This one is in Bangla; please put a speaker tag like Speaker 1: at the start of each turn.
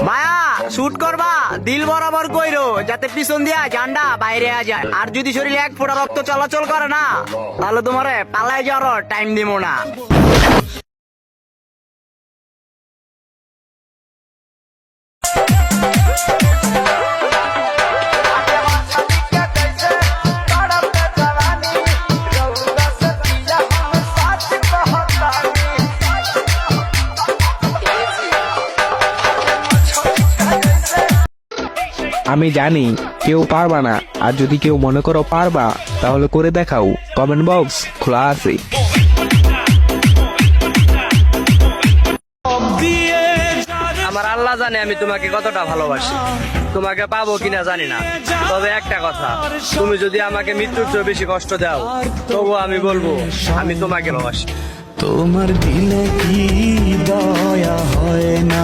Speaker 1: মায়া শুট করবা দিল বরাবর কইরো যাতে পিছন দিয়া জান্ডা বাইরে আ যায়। আর যদি শরীরে এক ফোঁটা রক্ত চলাচল করে না তাহলে তোমারে পালায় যাওয়ার টাইম দিব না।
Speaker 2: আমি জানি কেউ পারবা না, আর যদি কেউ মনে করো পারবা তাহলে করে দেখাও। কমেন্ট বক্স খোলা আছে।
Speaker 1: আমার আল্লাহ জানে আমি তোমাকে কতটা ভালোবাসি। তোমাকে পাবো কিনা জানি না, তবে একটা কথা, তুমি যদি আমাকে মৃত্যুর চেয়ে বেশি কষ্ট দাও তবুও আমি বলবো আমি তোমাকে ভালোবাসি।
Speaker 3: তোমার দিলে কি দয়া হয় না?